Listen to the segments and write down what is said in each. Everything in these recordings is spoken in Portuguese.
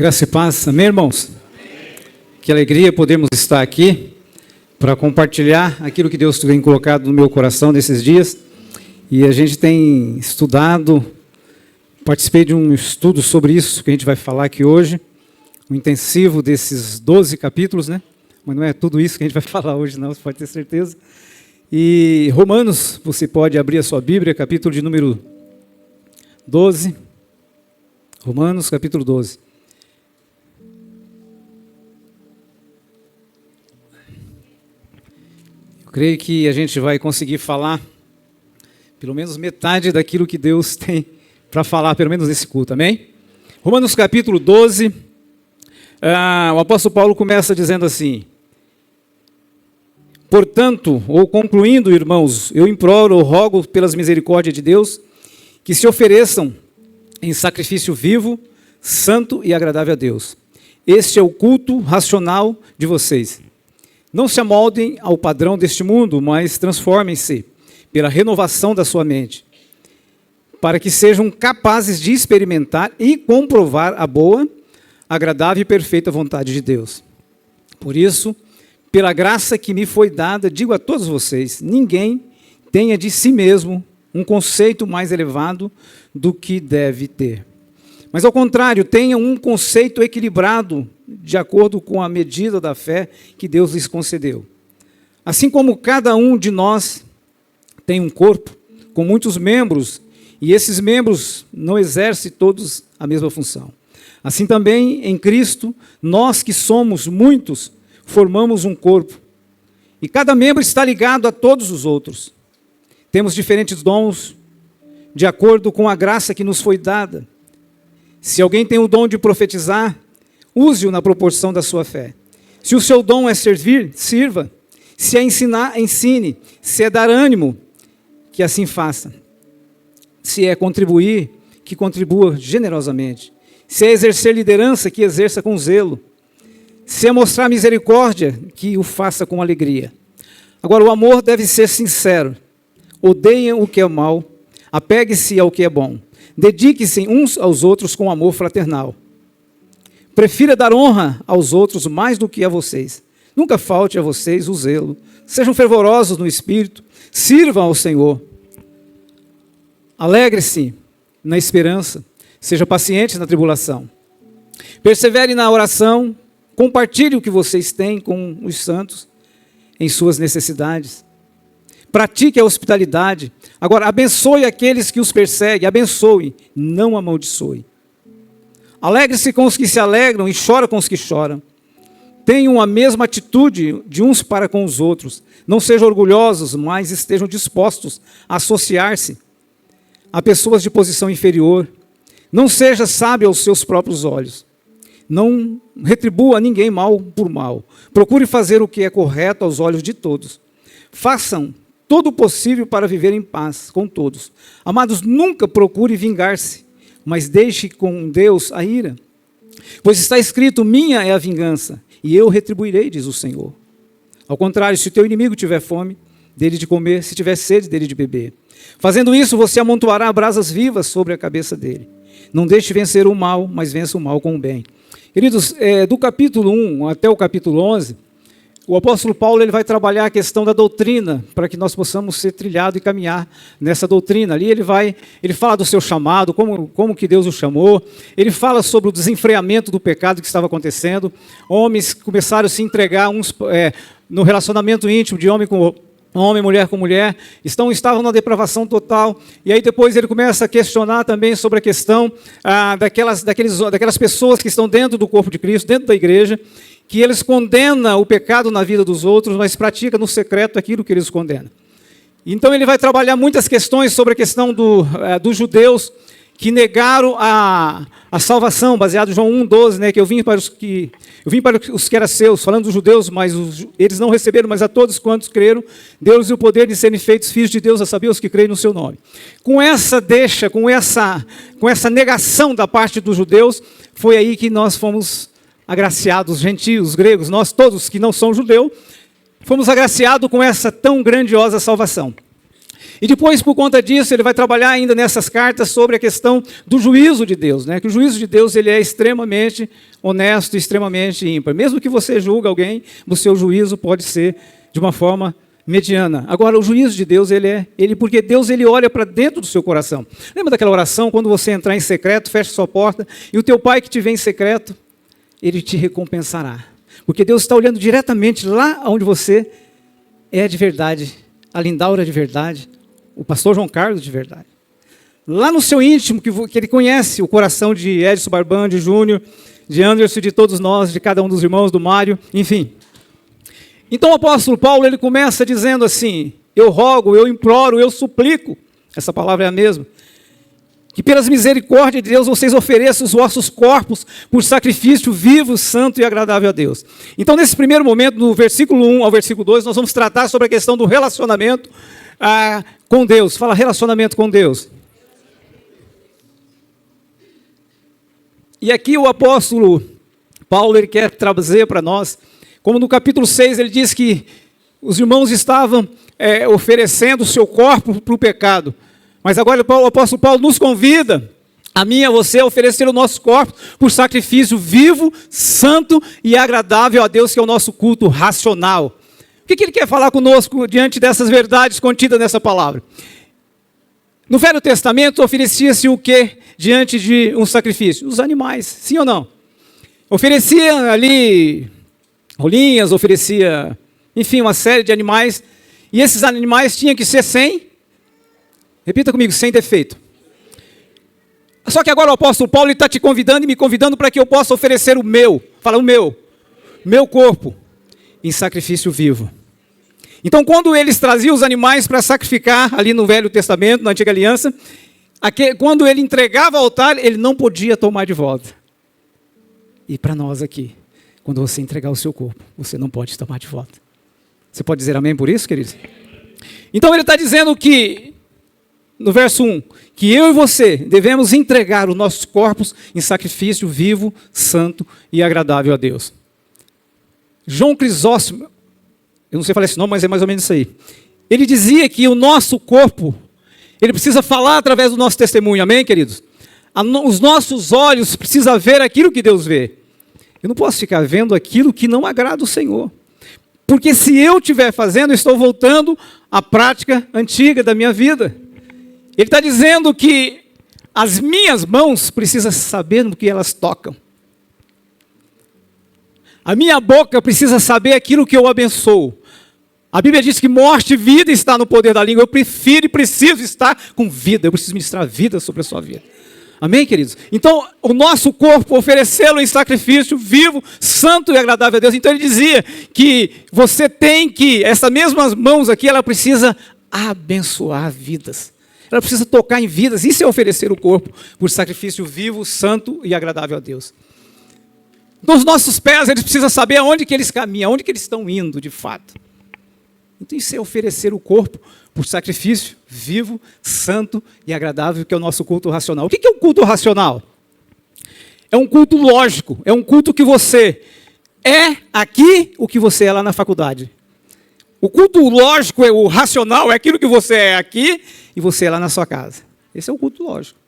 Graça e paz, amém, irmãos? Amém. Que alegria podermos estar aqui para compartilhar aquilo que Deus tem colocado no meu coração nesses dias. E a gente tem estudado, participei de um estudo sobre isso que a gente vai falar aqui hoje, um intensivo desses 12 capítulos, né? Mas não é tudo isso que a gente vai falar hoje, não, você pode ter certeza. E Romanos, você pode abrir a sua Bíblia, capítulo de número 12. Romanos, capítulo 12. Eu creio que a gente vai conseguir falar pelo menos metade daquilo que Deus tem para falar, pelo menos nesse culto, amém? Romanos capítulo 12, o apóstolo Paulo começa dizendo assim: portanto, ou concluindo, irmãos, eu imploro ou rogo pelas misericórdias de Deus, que se ofereçam em sacrifício vivo, santo e agradável a Deus. Este é o culto racional de vocês. Não se amoldem ao padrão deste mundo, mas transformem-se pela renovação da sua mente, para que sejam capazes de experimentar e comprovar a boa, agradável e perfeita vontade de Deus. Por isso, pela graça que me foi dada, digo a todos vocês, ninguém tenha de si mesmo um conceito mais elevado do que deve ter. Mas, ao contrário, tenha um conceito equilibrado, de acordo com a medida da fé que Deus lhes concedeu. Assim como cada um de nós tem um corpo com muitos membros, e esses membros não exercem todos a mesma função. Assim também, em Cristo, nós que somos muitos, formamos um corpo. E cada membro está ligado a todos os outros. Temos diferentes dons, de acordo com a graça que nos foi dada. Se alguém tem o dom de profetizar, use-o na proporção da sua fé. Se o seu dom é servir, sirva. Se é ensinar, ensine. Se é dar ânimo, que assim faça. Se é contribuir, que contribua generosamente. Se é exercer liderança, que exerça com zelo. Se é mostrar misericórdia, que o faça com alegria. Agora, o amor deve ser sincero. Odeiem o que é mal, apegue-se ao que é bom. Dedique-se uns aos outros com amor fraternal. Prefira dar honra aos outros mais do que a vocês. Nunca falte a vocês o zelo. Sejam fervorosos no espírito. Sirvam ao Senhor. Alegre-se na esperança. Seja paciente na tribulação. Persevere na oração. Compartilhe o que vocês têm com os santos em suas necessidades. Pratique a hospitalidade. Agora, abençoe aqueles que os perseguem. Abençoe, não amaldiçoe. Alegre-se com os que se alegram e chora com os que choram. Tenham a mesma atitude de uns para com os outros. Não sejam orgulhosos, mas estejam dispostos a associar-se a pessoas de posição inferior. Não seja sábio aos seus próprios olhos. Não retribua a ninguém mal por mal. Procure fazer o que é correto aos olhos de todos. Façam todo o possível para viver em paz com todos. Amados, nunca procure vingar-se, mas deixe com Deus a ira. Pois está escrito, minha é a vingança, e eu retribuirei, diz o Senhor. Ao contrário, se o teu inimigo tiver fome, dele de comer, se tiver sede, dele de beber. Fazendo isso, você amontoará brasas vivas sobre a cabeça dele. Não deixe vencer o mal, mas vença o mal com o bem. Queridos, do capítulo 1 até o capítulo 11, o apóstolo Paulo ele vai trabalhar a questão da doutrina, para que nós possamos ser trilhados e caminhar nessa doutrina. Ali ele fala do seu chamado, como que Deus o chamou, ele fala sobre o desenfreamento do pecado que estava acontecendo, homens começaram a se entregar uns no relacionamento íntimo de homem com homem, mulher com mulher, estavam na depravação total, e aí depois ele começa a questionar também sobre a questão daquelas pessoas que estão dentro do corpo de Cristo, dentro da igreja, que eles condenam o pecado na vida dos outros, mas praticam no secreto aquilo que eles condenam. Então ele vai trabalhar muitas questões sobre a questão dos judeus que negaram a salvação, baseado em João 1,12, né, que eu vim para os que eram seus, falando dos judeus, mas eles não receberam, mas a todos quantos creram, deu-lhes o poder de serem feitos filhos de Deus, a saber os que creem no seu nome. Com essa negação da parte dos judeus, foi aí que nós fomos agraciados, gentios, gregos, nós todos que não somos judeus, fomos agraciados com essa tão grandiosa salvação. E depois, por conta disso, ele vai trabalhar ainda nessas cartas sobre a questão do juízo de Deus, né? Que o juízo de Deus ele é extremamente honesto, extremamente ímpar. Mesmo que você julgue alguém, o seu juízo pode ser de uma forma mediana. Agora, o juízo de Deus, porque Deus ele olha para dentro do seu coração. Lembra daquela oração, quando você entrar em secreto, fecha sua porta, e o teu pai que te vê em secreto, ele te recompensará. Porque Deus está olhando diretamente lá onde você é de verdade, a Lindaura de verdade, o pastor João Carlos de verdade. Lá no seu íntimo, que ele conhece o coração de Edson Barban, de Júnior, de Anderson, de todos nós, de cada um dos irmãos, do Mário, enfim. Então o apóstolo Paulo, ele começa dizendo assim, eu rogo, eu imploro, eu suplico, essa palavra é a mesma, que pelas misericórdias de Deus vocês ofereçam os vossos corpos por sacrifício vivo, santo e agradável a Deus. Então nesse primeiro momento, do versículo 1 ao versículo 2, nós vamos tratar sobre a questão do relacionamento com Deus. Fala relacionamento com Deus. E aqui o apóstolo Paulo ele quer trazer para nós, como no capítulo 6 ele diz que os irmãos estavam oferecendo o seu corpo para o pecado. Mas agora o apóstolo Paulo nos convida, a mim e a você, a oferecer o nosso corpo por sacrifício vivo, santo e agradável a Deus, que é o nosso culto racional. O que ele quer falar conosco diante dessas verdades contidas nessa palavra? No Velho Testamento oferecia-se o que diante de um sacrifício? Os animais, sim ou não? Oferecia ali rolinhas, oferecia, enfim, uma série de animais, e esses animais tinham que ser sem, repita comigo, sem defeito. Só que agora o apóstolo Paulo está te convidando e me convidando para que eu possa oferecer o meu, fala o meu corpo, em sacrifício vivo. Então, quando eles traziam os animais para sacrificar, ali no Velho Testamento, na Antiga Aliança, quando ele entregava ao altar, ele não podia tomar de volta. E para nós aqui, quando você entregar o seu corpo, você não pode tomar de volta. Você pode dizer amém por isso, queridos? Então, ele está dizendo que, no verso 1, que eu e você devemos entregar os nossos corpos em sacrifício vivo, santo e agradável a Deus. João Crisóstomo, eu não sei falar esse nome, mas é mais ou menos isso aí. Ele dizia que o nosso corpo, ele precisa falar através do nosso testemunho, amém, queridos? Os nossos olhos precisam ver aquilo que Deus vê. Eu não posso ficar vendo aquilo que não agrada o Senhor. Porque se eu estiver fazendo, eu estou voltando à prática antiga da minha vida. Ele está dizendo que as minhas mãos precisam saber no que elas tocam. A minha boca precisa saber aquilo que eu abençoo. A Bíblia diz que morte e vida está no poder da língua. Eu prefiro e preciso estar com vida. Eu preciso ministrar vida sobre a sua vida. Amém, queridos? Então, o nosso corpo, oferecê-lo em sacrifício vivo, santo e agradável a Deus. Então, ele dizia que você tem que, essas mesmas mãos aqui, ela precisa abençoar vidas. Ela precisa tocar em vidas. Isso é oferecer o corpo por sacrifício vivo, santo e agradável a Deus. Então, os nossos pés, eles precisam saber aonde que eles caminham, aonde que eles estão indo, de fato. Então, isso é oferecer o corpo por sacrifício vivo, santo e agradável, que é o nosso culto racional. O que é um culto racional? É um culto lógico, é um culto que você é aqui o que você é lá na faculdade. O culto lógico, o racional, é aquilo que você é aqui e você é lá na sua casa. Esse é o culto lógico.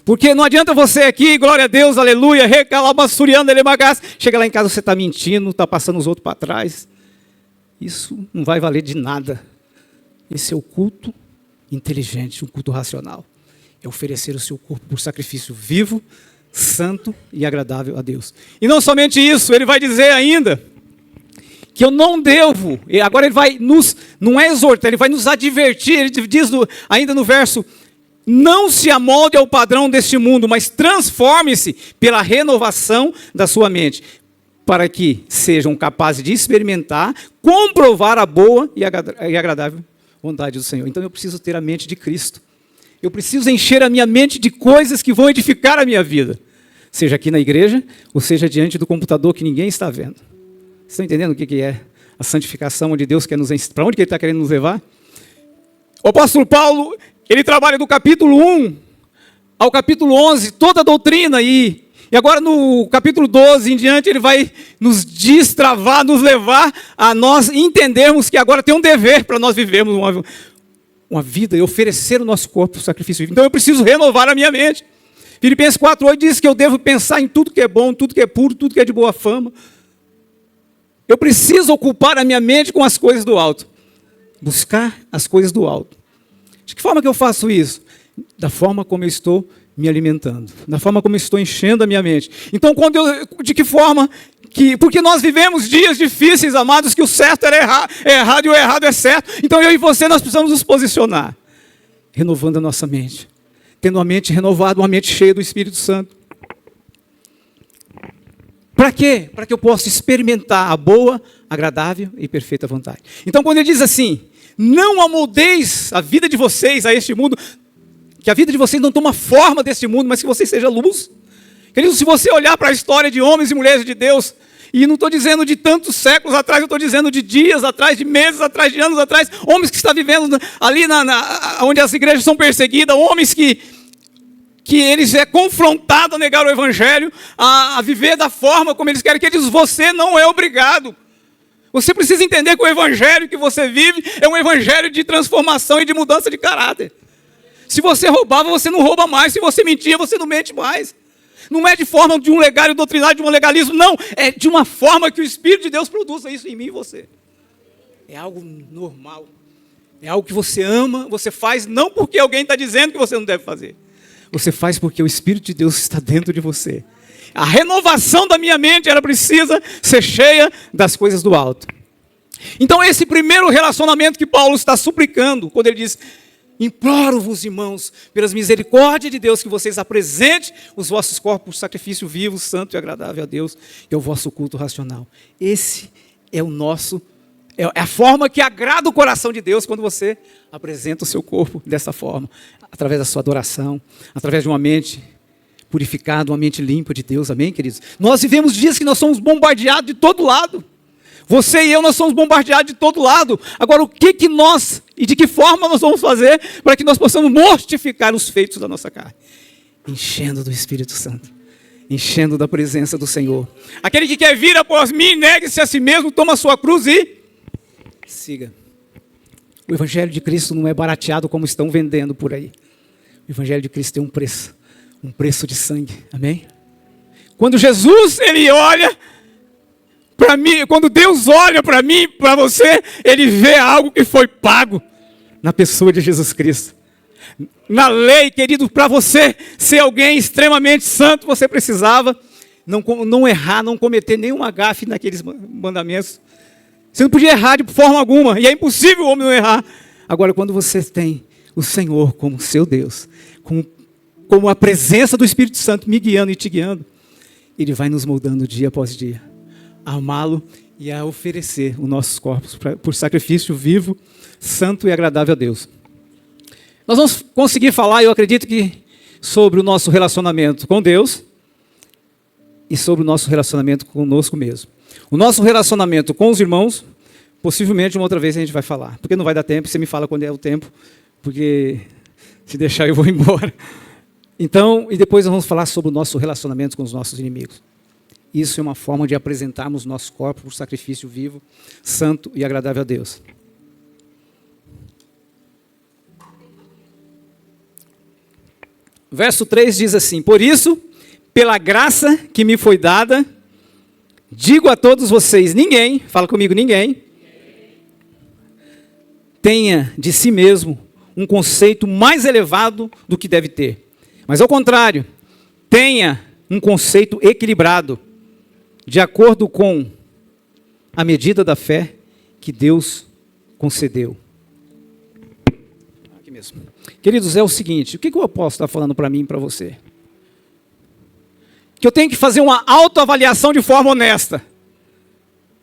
Porque não adianta você aqui, glória a Deus, aleluia, recalabassuriando, elemagás, chega lá em casa, você está mentindo, está passando os outros para trás. Isso não vai valer de nada. Esse é o culto inteligente, um culto racional. É oferecer o seu corpo por sacrifício vivo, santo e agradável a Deus. E não somente isso, ele vai dizer ainda que eu não devo, agora ele vai não é exortar, ele vai nos advertir, ele diz ainda no verso, não se amolde ao padrão deste mundo, mas transforme-se pela renovação da sua mente, para que sejam capazes de experimentar, comprovar a boa e agradável vontade do Senhor. Então eu preciso ter a mente de Cristo. Eu preciso encher a minha mente de coisas que vão edificar a minha vida. Seja aqui na igreja, ou seja diante do computador que ninguém está vendo. Vocês estão entendendo o que é a santificação onde Deus quer nos ensinar? Para onde que Ele está querendo nos levar? O apóstolo Paulo, ele trabalha do capítulo 1 ao capítulo 11, toda a doutrina aí. E agora no capítulo 12 em diante ele vai nos destravar, nos levar a nós entendermos que agora tem um dever para nós vivermos uma vida e oferecer o nosso corpo para o sacrifício vivo. Então eu preciso renovar a minha mente. Filipenses 4:8 diz que eu devo pensar em tudo que é bom, tudo que é puro, tudo que é de boa fama. Eu preciso ocupar a minha mente com as coisas do alto. Buscar as coisas do alto. De que forma que eu faço isso? Da forma como eu estou me alimentando. Da forma como eu estou enchendo a minha mente. Então, de que forma? Porque nós vivemos dias difíceis, amados, que o certo é errado e o errado é certo. Então, eu e você, nós precisamos nos posicionar. Renovando a nossa mente. Tendo uma mente renovada, uma mente cheia do Espírito Santo. Para quê? Para que eu possa experimentar a boa, agradável e perfeita vontade. Então, quando ele diz assim, não amoldeis a vida de vocês a este mundo, que a vida de vocês não toma forma deste mundo, mas que vocês sejam luz. Querido, se você olhar para a história de homens e mulheres de Deus, e não estou dizendo de tantos séculos atrás, eu estou dizendo de dias atrás, de meses atrás, de anos atrás, homens que estão vivendo ali onde as igrejas são perseguidas, homens que eles é confrontado a negar o Evangelho, a viver da forma como eles querem, que eles, você não é obrigado. Você precisa entender que o Evangelho que você vive é um Evangelho de transformação e de mudança de caráter. Se você roubava, você não rouba mais. Se você mentia, você não mente mais. Não é de forma de um legário doutrinário, de um legalismo, não. É de uma forma que o Espírito de Deus produza isso em mim e você. É algo normal. É algo que você ama, você faz não porque alguém está dizendo que você não deve fazer. Você faz porque o Espírito de Deus está dentro de você. A renovação da minha mente, ela precisa ser cheia das coisas do alto. Então esse primeiro relacionamento que Paulo está suplicando, quando ele diz, imploro-vos, irmãos, pelas misericórdias de Deus, que vocês apresentem os vossos corpos por sacrifício vivo, santo e agradável a Deus, que é o vosso culto racional. Esse é é a forma que agrada o coração de Deus quando você apresenta o seu corpo dessa forma, através da sua adoração, através de uma mente purificada, uma mente limpa de Deus, amém, queridos? Nós vivemos dias que nós somos bombardeados de todo lado. Você e eu, nós somos bombardeados de todo lado. Agora, o que nós, e de que forma nós vamos fazer para que nós possamos mortificar os feitos da nossa carne? Enchendo do Espírito Santo. Enchendo da presença do Senhor. Aquele que quer vir após mim, negue-se a si mesmo, toma a sua cruz e siga. O Evangelho de Cristo não é barateado como estão vendendo por aí. O Evangelho de Cristo tem um preço de sangue, amém? Quando Jesus, ele olha para mim, quando Deus olha para mim, para você, ele vê algo que foi pago na pessoa de Jesus Cristo. Na lei, querido, para você ser alguém extremamente santo, você precisava não errar, não cometer nenhuma gafe naqueles mandamentos. Você não podia errar de forma alguma, e é impossível o homem não errar. Agora, quando você tem o Senhor como seu Deus, como a presença do Espírito Santo me guiando e te guiando, ele vai nos moldando dia após dia, a amá-lo e a oferecer os nossos corpos por sacrifício vivo, santo e agradável a Deus. Nós vamos conseguir falar, eu acredito que, sobre o nosso relacionamento com Deus e sobre o nosso relacionamento conosco mesmo. O nosso relacionamento com os irmãos, possivelmente uma outra vez a gente vai falar, porque não vai dar tempo, você me fala quando é o tempo, porque se deixar eu vou embora. Então, e depois nós vamos falar sobre o nosso relacionamento com os nossos inimigos. Isso é uma forma de apresentarmos nosso corpo por sacrifício vivo, santo e agradável a Deus. Verso 3 diz assim, por isso, pela graça que me foi dada, digo a todos vocês, ninguém, fala comigo, ninguém, tenha de si mesmo um conceito mais elevado do que deve ter. Mas ao contrário, tenha um conceito equilibrado, de acordo com a medida da fé que Deus concedeu. Aqui mesmo. Queridos, é o seguinte, o que o apóstolo está falando para mim e para você? Que eu tenho que fazer uma autoavaliação de forma honesta.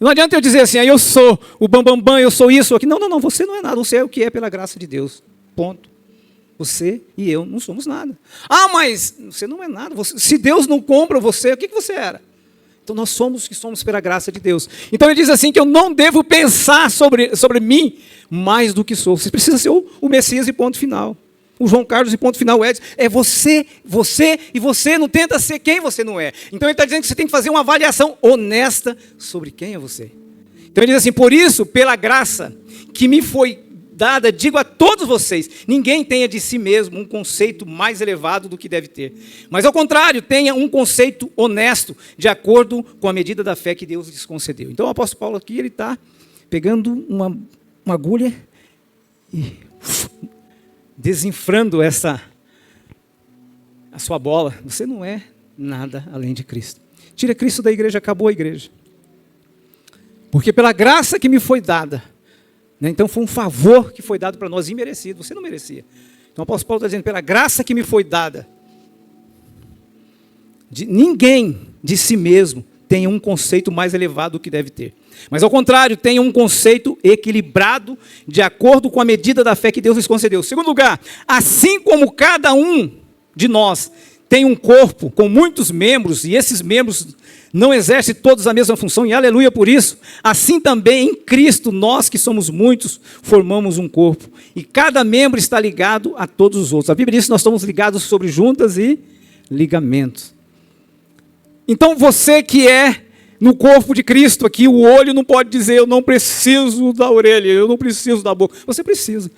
Não adianta eu dizer assim, eu sou o bambambam, eu sou isso, aqui. Não, você não é nada, você é o que é pela graça de Deus. Ponto. Você e eu não somos nada. Ah, mas você não é nada. Se Deus não compra você, o que você era? Então nós somos o que somos pela graça de Deus. Então ele diz assim que eu não devo pensar sobre mim mais do que sou. Você precisa ser o Messias e ponto final. O João Carlos e ponto final, o Edson. É você e você não tenta ser quem você não é. Então ele está dizendo que você tem que fazer uma avaliação honesta sobre quem é você. Então ele diz assim, por isso, pela graça que me foi dada, digo a todos vocês, ninguém tenha de si mesmo um conceito mais elevado do que deve ter. Mas, ao contrário, tenha um conceito honesto, de acordo com a medida da fé que Deus lhes concedeu. Então, o apóstolo Paulo aqui, ele está pegando uma agulha e desinfrando a sua bola. Você não é nada além de Cristo. Tira Cristo da igreja, acabou a igreja. Porque pela graça que me foi dada, né, então foi um favor que foi dado para nós, imerecido, você não merecia. Então o apóstolo Paulo está dizendo, pela graça que me foi dada, ninguém de si mesmo tenha um conceito mais elevado do que deve ter. Mas ao contrário, tenha um conceito equilibrado, de acordo com a medida da fé que Deus lhes concedeu. Segundo lugar, assim como cada um de nós tem um corpo com muitos membros, e esses membros não exercem todos a mesma função, e aleluia por isso, assim também em Cristo, nós que somos muitos, formamos um corpo, e cada membro está ligado a todos os outros. A Bíblia diz que nós estamos ligados sobre juntas e ligamentos. Então você que é no corpo de Cristo aqui, o olho não pode dizer, eu não preciso da orelha, eu não preciso da boca. Você precisa.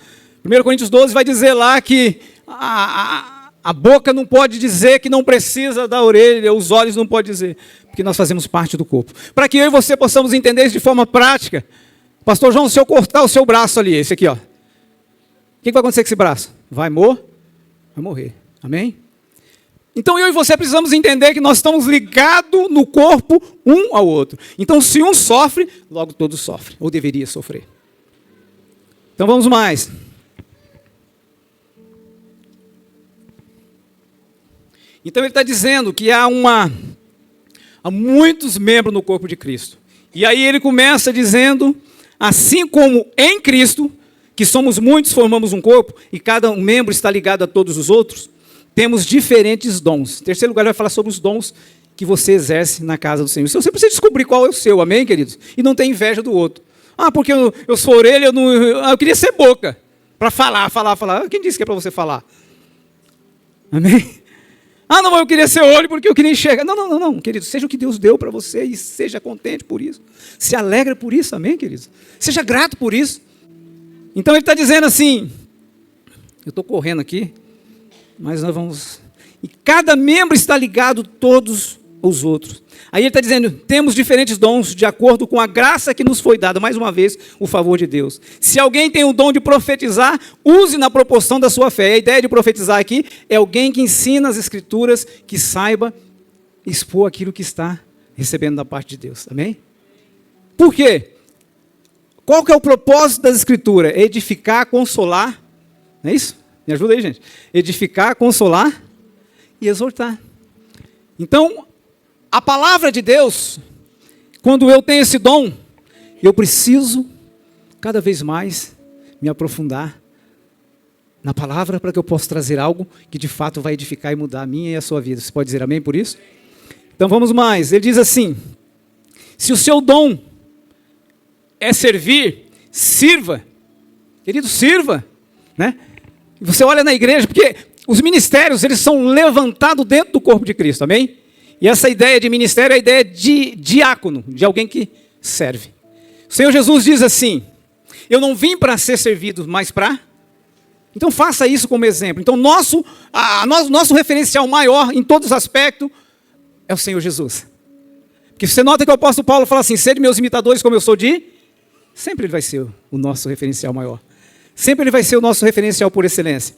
1 Coríntios 12 vai dizer lá que a boca não pode dizer que não precisa da orelha, os olhos não podem dizer, porque nós fazemos parte do corpo. Para que eu e você possamos entender isso de forma prática, pastor João, se eu cortar o seu braço ali, esse aqui, ó, o que vai acontecer com esse braço? Vai morrer. Amém? Então eu e você precisamos entender que nós estamos ligados no corpo um ao outro. Então se um sofre, logo todos sofrem, ou deveria sofrer. Então vamos mais. Então ele está dizendo que há muitos membros no corpo de Cristo. E aí ele começa dizendo, assim como em Cristo, que somos muitos, formamos um corpo, e cada um membro está ligado a todos os outros, temos diferentes dons. Em terceiro lugar, ele vai falar sobre os dons que você exerce na casa do Senhor. Então você precisa descobrir qual é o seu, amém, queridos? E não ter inveja do outro. Ah, porque eu sou orelha, eu queria ser boca, para falar. Quem disse que é para você falar? Amém? Ah, não, eu queria ser olho porque eu queria enxergar. Não, querido, seja o que Deus deu para você e seja contente por isso. Se alegra por isso, amém, querido? Seja grato por isso. Então ele está dizendo assim, eu estou correndo aqui, mas nós vamos... E cada membro está ligado todos os outros. Aí ele está dizendo, temos diferentes dons de acordo com a graça que nos foi dada. Mais uma vez, o favor de Deus. Se alguém tem o dom de profetizar, use na proporção da sua fé. A ideia de profetizar aqui é alguém que ensina as Escrituras, que saiba expor aquilo que está recebendo da parte de Deus. Amém? Por quê? Qual que é o propósito das Escrituras? É edificar, consolar. Não é isso? Me ajuda aí, gente. Edificar, consolar e exortar. Então, a palavra de Deus, quando eu tenho esse dom, eu preciso cada vez mais me aprofundar na palavra para que eu possa trazer algo que de fato vai edificar e mudar a minha e a sua vida. Você pode dizer amém por isso? Então vamos mais. Ele diz assim, se o seu dom é servir, sirva. Querido, sirva, né? Você olha na igreja, porque os ministérios, eles são levantados dentro do corpo de Cristo, amém? E essa ideia de ministério é a ideia de diácono, de alguém que serve. O Senhor Jesus diz assim, eu não vim para ser servido, mas para... Então faça isso como exemplo. Então nosso referencial maior em todos os aspectos é o Senhor Jesus. Porque você nota que o apóstolo Paulo fala assim, sede meus imitadores como eu sou de... Sempre ele vai ser o nosso referencial maior. Sempre ele vai ser o nosso referencial por excelência.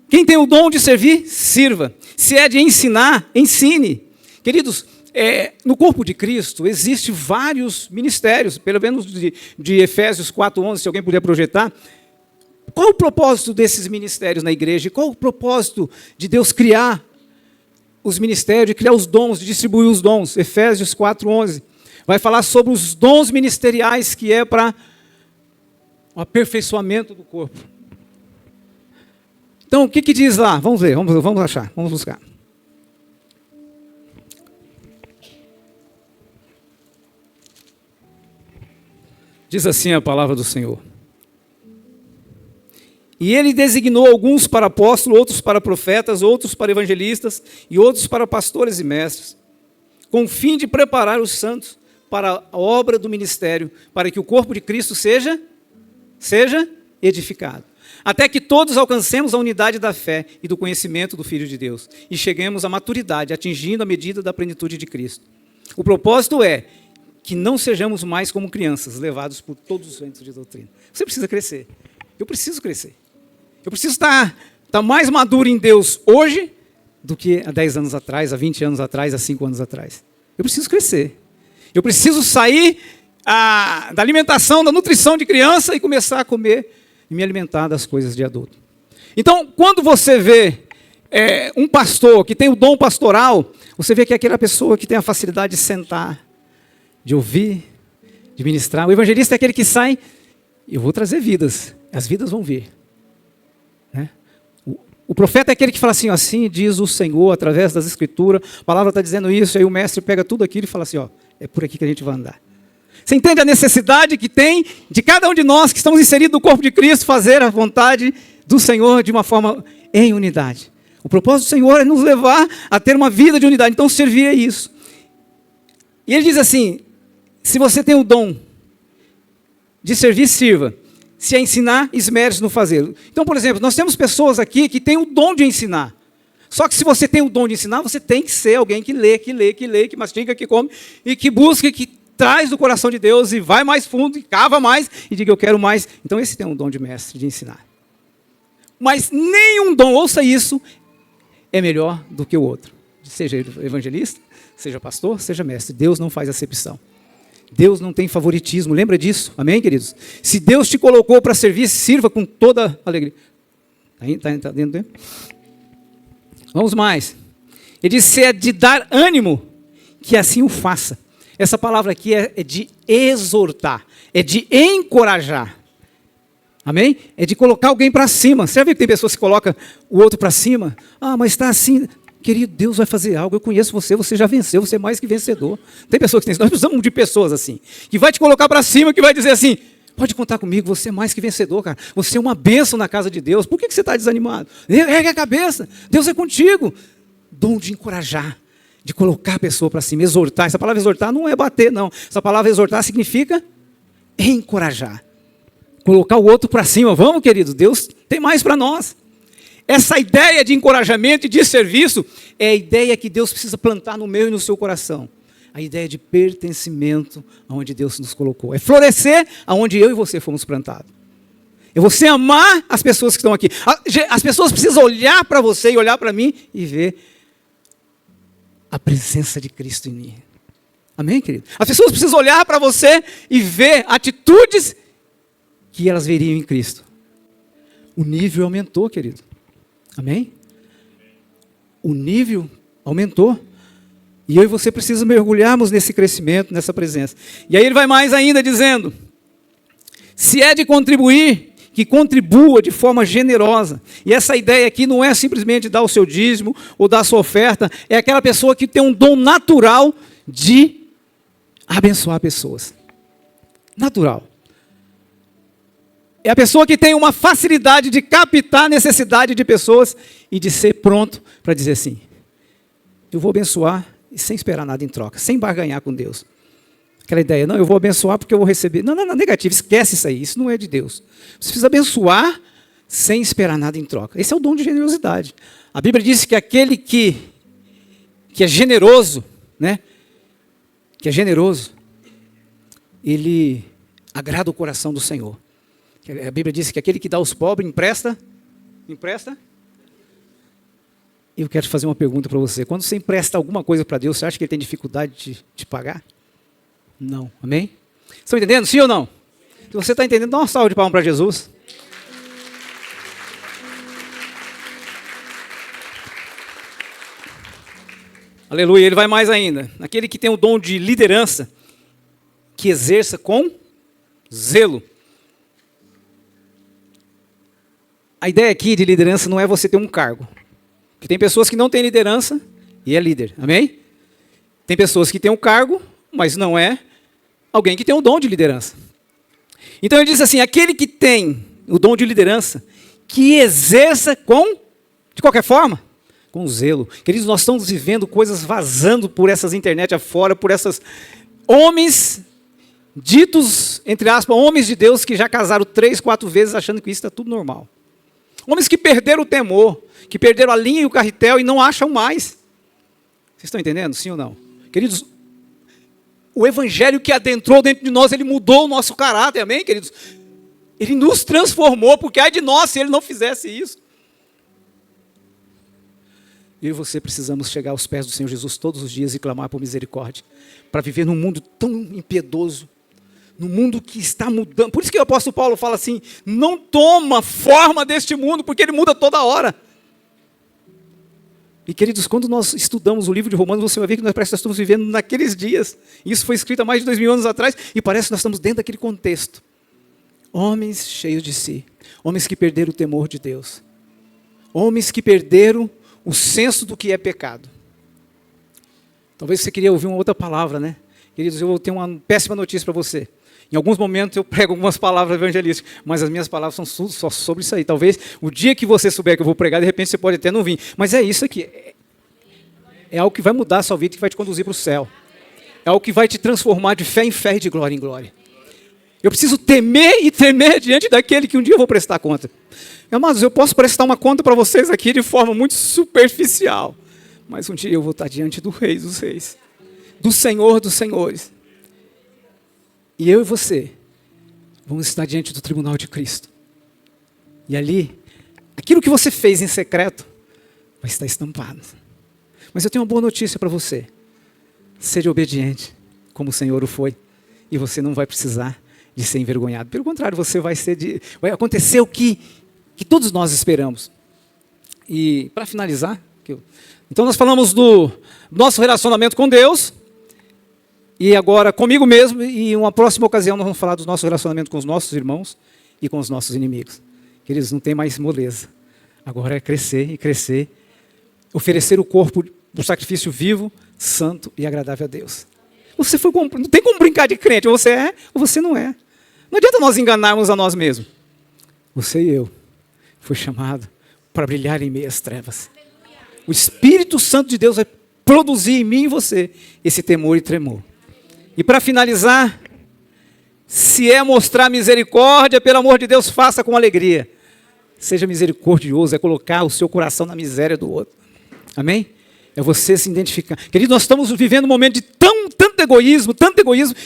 Quem tem o dom de servir, sirva. Se é de ensinar, ensine. Queridos, no corpo de Cristo existem vários ministérios, pelo menos de Efésios 4:11, se alguém puder projetar. Qual o propósito desses ministérios na igreja? Qual o propósito de Deus criar os ministérios, de criar os dons, de distribuir os dons? Efésios 4:11 vai falar sobre os dons ministeriais que é para o aperfeiçoamento do corpo. Então, o que diz lá? Vamos ver, vamos achar, vamos buscar. Diz assim a palavra do Senhor. E ele designou alguns para apóstolos, outros para profetas, outros para evangelistas e outros para pastores e mestres, com o fim de preparar os santos para a obra do ministério, para que o corpo de Cristo seja seja edificado, até que todos alcancemos a unidade da fé e do conhecimento do Filho de Deus e cheguemos à maturidade, atingindo a medida da plenitude de Cristo. O propósito é que não sejamos mais como crianças, levados por todos os ventos de doutrina. Você precisa crescer. Eu preciso crescer. Eu preciso estar mais maduro em Deus hoje do que há 10 anos atrás, há 20 anos atrás, há 5 anos atrás. Eu preciso crescer. Eu preciso sair da alimentação, da nutrição de criança e começar a comer e me alimentar das coisas de adulto. Então, quando você vê um pastor que tem o dom pastoral, você vê que é aquela pessoa que tem a facilidade de sentar, de ouvir, de ministrar. O evangelista é aquele que sai, eu vou trazer vidas, as vidas vão vir. Né? O profeta é aquele que fala assim, assim diz o Senhor, através das Escrituras, a palavra está dizendo isso, aí o mestre pega tudo aquilo e fala assim, ó, é por aqui que a gente vai andar. Você entende a necessidade que tem de cada um de nós que estamos inseridos no corpo de Cristo fazer a vontade do Senhor de uma forma em unidade. O propósito do Senhor é nos levar a ter uma vida de unidade, então servir é isso. E ele diz assim, se você tem o dom de servir, sirva. Se é ensinar, esmere-se no fazê-lo. Então, por exemplo, nós temos pessoas aqui que têm o dom de ensinar. Só que se você tem o dom de ensinar, você tem que ser alguém que lê, que mastiga, que come, e que busca, que traz do coração de Deus e vai mais fundo, e cava mais, e diga, eu quero mais. Então, esse tem um dom de mestre, de ensinar. Mas nenhum dom, ouça isso, é melhor do que o outro. Seja evangelista, seja pastor, seja mestre. Deus não faz acepção. Deus não tem favoritismo, lembra disso? Amém, queridos? Se Deus te colocou para servir, sirva com toda alegria. Está dentro dele? Vamos mais. Ele diz, se é de dar ânimo, que assim o faça. Essa palavra aqui é de exortar, é de encorajar. Amém? É de colocar alguém para cima. Você já viu que tem pessoas que colocam o outro para cima? Ah, mas está assim. Querido, Deus vai fazer algo, eu conheço você, você já venceu, você é mais que vencedor. Tem pessoas que tem isso, nós precisamos de pessoas assim, que vai te colocar para cima, que vai dizer assim, pode contar comigo, você é mais que vencedor, cara. Você é uma bênção na casa de Deus. Por que você está desanimado? Ergue a cabeça, Deus é contigo. Dom de encorajar, de colocar a pessoa para cima, exortar. Essa palavra exortar não é bater, não. Essa palavra exortar significa encorajar. Colocar o outro para cima. Vamos, queridos, Deus tem mais para nós. Essa ideia de encorajamento e de serviço é a ideia que Deus precisa plantar no meu e no seu coração. A ideia de pertencimento aonde Deus nos colocou. É florescer aonde eu e você fomos plantados. É você amar as pessoas que estão aqui. As pessoas precisam olhar para você e olhar para mim e ver a presença de Cristo em mim. Amém, querido? As pessoas precisam olhar para você e ver atitudes que elas veriam em Cristo. O nível aumentou, querido. Amém? O nível aumentou. E eu e você precisamos mergulharmos nesse crescimento, nessa presença. E aí ele vai mais ainda dizendo, se é de contribuir, que contribua de forma generosa. E essa ideia aqui não é simplesmente dar o seu dízimo ou dar a sua oferta, é aquela pessoa que tem um dom natural de abençoar pessoas. Natural. É a pessoa que tem uma facilidade de captar a necessidade de pessoas e de ser pronto para dizer assim, eu vou abençoar e sem esperar nada em troca, sem barganhar com Deus. Aquela ideia, não, eu vou abençoar porque eu vou receber. Não, negativo, esquece isso aí, isso não é de Deus. Você precisa abençoar sem esperar nada em troca. Esse é o dom de generosidade. A Bíblia diz que aquele que é generoso, né? Que é generoso, ele agrada o coração do Senhor. A Bíblia diz que aquele que dá aos pobres empresta. Eu quero te fazer uma pergunta para você. Quando você empresta alguma coisa para Deus, você acha que Ele tem dificuldade de te pagar? Não. Amém? Estão entendendo? Sim ou não? Se você está entendendo, dá uma salva de palmas para Jesus. Aleluia. Ele vai mais ainda. Aquele que tem o dom de liderança, que exerça com zelo. A ideia aqui de liderança não é você ter um cargo. Porque tem pessoas que não têm liderança e é líder. Amém? Tem pessoas que têm um cargo, mas não é alguém que tem o dom de liderança. Então ele diz assim, aquele que tem o dom de liderança, que exerça de qualquer forma, com zelo. Queridos, nós estamos vivendo coisas vazando por essas internet afora, por essas homens Ditos, entre aspas, homens de Deus que já casaram 3, 4 vezes achando que isso está tudo normal. Homens que perderam o temor, que perderam a linha e o carretel e não acham mais. Vocês estão entendendo, sim ou não? Queridos, o evangelho que adentrou dentro de nós, ele mudou o nosso caráter, amém, queridos? Ele nos transformou, porque ai de nós se ele não fizesse isso. Eu e você precisamos chegar aos pés do Senhor Jesus todos os dias e clamar por misericórdia, para viver num mundo tão impiedoso, num mundo que está mudando. Por isso que o apóstolo Paulo fala assim, não toma forma deste mundo, porque ele muda toda hora. E queridos, quando nós estudamos o livro de Romanos, você vai ver que nós estamos vivendo naqueles dias. Isso foi escrito há mais de 2000 anos atrás, e parece que nós estamos dentro daquele contexto. Homens cheios de si, homens que perderam o temor de Deus, homens que perderam o senso do que é pecado. Talvez você queria ouvir uma outra palavra, né? Queridos, eu tenho uma péssima notícia para você. Em alguns momentos eu prego algumas palavras evangelísticas, mas as minhas palavras são só sobre isso aí. Talvez o dia que você souber que eu vou pregar, de repente você pode até não vir. Mas é isso aqui. É algo que vai mudar a sua vida, que vai te conduzir para o céu. É algo que vai te transformar de fé em fé e de glória em glória. Eu preciso temer e tremer diante daquele que um dia eu vou prestar conta. Amados, eu posso prestar uma conta para vocês aqui de forma muito superficial, mas um dia eu vou estar diante do Rei dos Reis, do Senhor dos Senhores. E eu e você vamos estar diante do tribunal de Cristo. E ali, aquilo que você fez em secreto vai estar estampado. Mas eu tenho uma boa notícia para você. Seja obediente, como o Senhor o foi, e você não vai precisar de ser envergonhado. Pelo contrário, você vai acontecer o que todos nós esperamos. E para finalizar, então nós falamos do nosso relacionamento com Deus, e agora comigo mesmo, e em uma próxima ocasião nós vamos falar do nosso relacionamento com os nossos irmãos e com os nossos inimigos. Queridos, não tem mais moleza. Agora é crescer e crescer, oferecer o corpo do sacrifício vivo, santo e agradável a Deus. Não tem como brincar de crente, ou você é ou você não é. Não adianta nós enganarmos a nós mesmos. Você e eu foi chamado para brilhar em meio às trevas. O Espírito Santo de Deus vai produzir em mim e você esse temor e tremor. E para finalizar, se é mostrar misericórdia, pelo amor de Deus, faça com alegria. Seja misericordioso, é colocar o seu coração na miséria do outro. Amém? É você se identificar. Querido, nós estamos vivendo um momento de tanto egoísmo,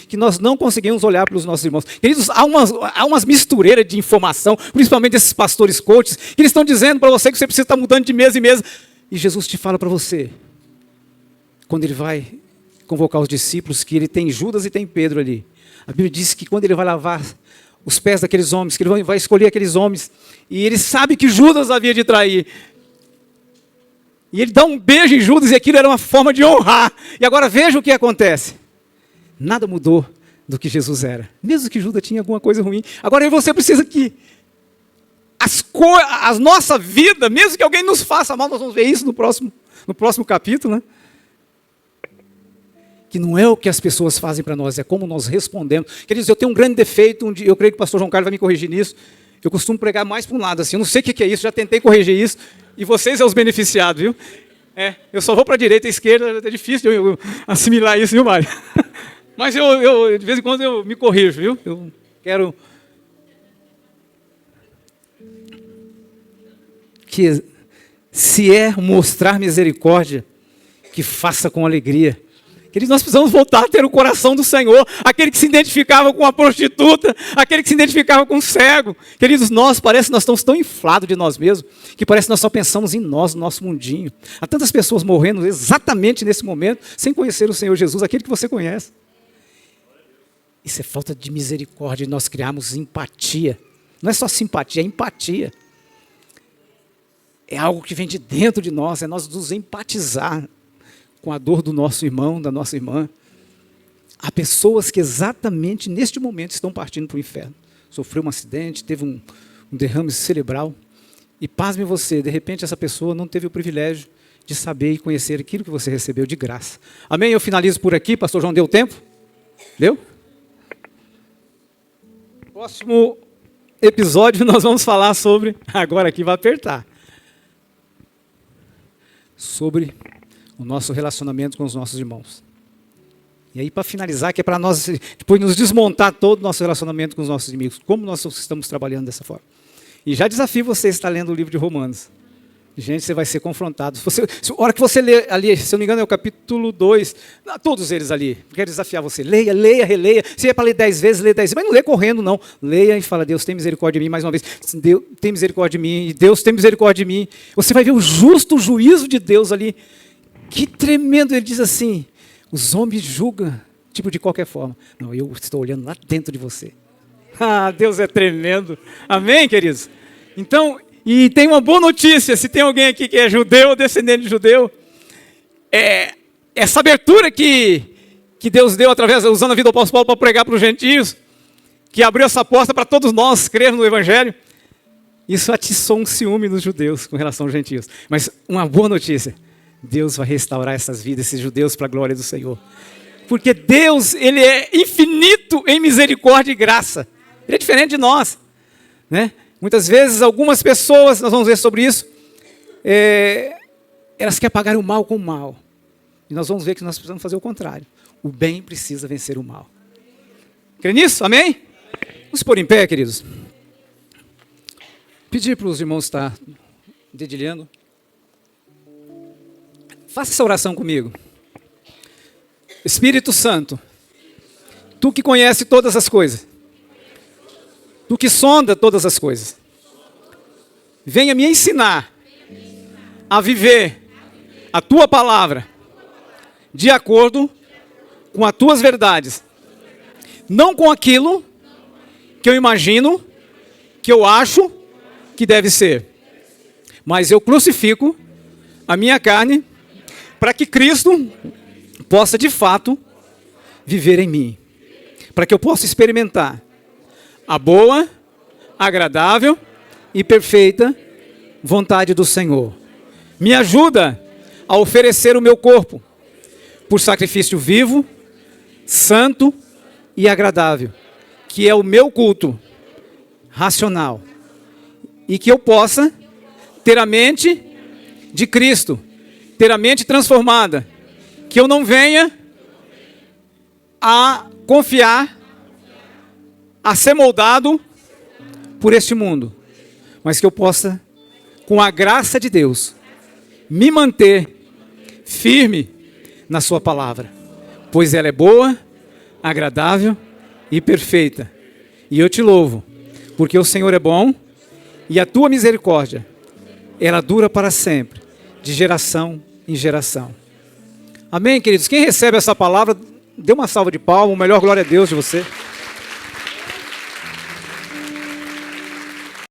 que nós não conseguimos olhar para os nossos irmãos. Queridos, há umas mistureiras de informação, principalmente esses pastores coaches, que eles estão dizendo para você que você precisa estar mudando de mesa em mesa. E Jesus te fala para você, quando ele vai convocar os discípulos, que ele tem Judas e tem Pedro ali. A Bíblia diz que quando ele vai lavar os pés daqueles homens, que ele vai escolher aqueles homens, e ele sabe que Judas havia de trair. E ele dá um beijo em Judas, e aquilo era uma forma de honrar. E agora veja o que acontece. Nada mudou do que Jesus era. Mesmo que Judas tinha alguma coisa ruim. Agora você precisa que a nossa vida, mesmo que alguém nos faça mal, nós vamos ver isso no próximo capítulo, né? Que não é o que as pessoas fazem para nós, é como nós respondemos. Queridos, eu tenho um grande defeito, eu creio que o pastor João Carlos vai me corrigir nisso. Eu costumo pregar mais para um lado, assim, eu não sei o que é isso, já tentei corrigir isso, e vocês são os beneficiados, viu? Eu só vou para a direita e a esquerda, é difícil eu assimilar isso, viu, Mário? Mas eu, de vez em quando, eu me corrijo, viu? Eu quero que, se é mostrar misericórdia, que faça com alegria. Queridos, nós precisamos voltar a ter o coração do Senhor, aquele que se identificava com a prostituta, aquele que se identificava com o cego. Queridos, parece que nós estamos tão inflados de nós mesmos, que parece que nós só pensamos em nós, no nosso mundinho. Há tantas pessoas morrendo exatamente nesse momento, sem conhecer o Senhor Jesus, aquele que você conhece. Isso é falta de misericórdia, nós criarmos empatia. Não é só simpatia, é empatia. É algo que vem de dentro de nós, é nós nos empatizar com a dor do nosso irmão, da nossa irmã. Há pessoas que exatamente neste momento estão partindo para o inferno. Sofreu um acidente, teve um derrame cerebral. E pasme você, de repente essa pessoa não teve o privilégio de saber e conhecer aquilo que você recebeu de graça. Amém? Eu finalizo por aqui. Pastor João, deu tempo? Deu? Próximo episódio nós vamos falar sobre, agora aqui vai apertar, sobre o nosso relacionamento com os nossos irmãos. E aí, para finalizar, que é para nós depois nos desmontar todo o nosso relacionamento com os nossos inimigos. Como nós estamos trabalhando dessa forma. E já desafio você a estar lendo o livro de Romanos. Gente, você vai ser confrontado. A hora que você lê ali, se eu não me engano, é o capítulo 2, todos eles ali. Quero desafiar você. Leia, leia, releia. Se é para ler 10 vezes, lê 10 vezes. Mas não lê correndo, não. Leia e fala, Deus tem misericórdia de mim, mais uma vez. Deus tem misericórdia de mim, e Deus tem misericórdia de mim. Você vai ver o justo juízo de Deus ali. Que tremendo. Ele diz assim, os homens julgam, tipo, de qualquer forma. Não, eu estou olhando lá dentro de você. Ah, Deus é tremendo. Amém, queridos? Então... E tem uma boa notícia, se tem alguém aqui que é judeu, descendente de judeu, essa abertura que Deus deu, usando a vida do apóstolo Paulo para pregar para os gentios, que abriu essa porta para todos nós crermos no Evangelho, isso atiçou um ciúme nos judeus com relação aos gentios. Mas uma boa notícia, Deus vai restaurar essas vidas, esses judeus, para a glória do Senhor. Porque Deus, Ele é infinito em misericórdia e graça. Ele é diferente de nós, né? Muitas vezes, algumas pessoas, nós vamos ver sobre isso, elas querem pagar o mal com o mal. E nós vamos ver que nós precisamos fazer o contrário. O bem precisa vencer o mal. Crê nisso? Amém? Vamos pôr em pé, queridos. Pedir para os irmãos estar dedilhando. Faça essa oração comigo. Espírito Santo, Tu que conhece todas as coisas, Tu que sonda todas as coisas, venha me ensinar a viver a Tua palavra de acordo com as Tuas verdades, não com aquilo que eu imagino, que eu acho que deve ser, mas eu crucifico a minha carne para que Cristo possa de fato viver em mim, para que eu possa experimentar a boa, agradável e perfeita vontade do Senhor. Me ajuda a oferecer o meu corpo por sacrifício vivo, santo e agradável, que é o meu culto racional. E que eu possa ter a mente de Cristo, ter a mente transformada. Que eu não venha a confiar, a ser moldado por este mundo, mas que eu possa, com a graça de Deus, me manter firme na sua palavra, pois ela é boa, agradável e perfeita. E eu te louvo, porque o Senhor é bom e a tua misericórdia, ela dura para sempre, de geração em geração. Amém, queridos? Quem recebe essa palavra, dê uma salva de palmas, o melhor glória a Deus de você.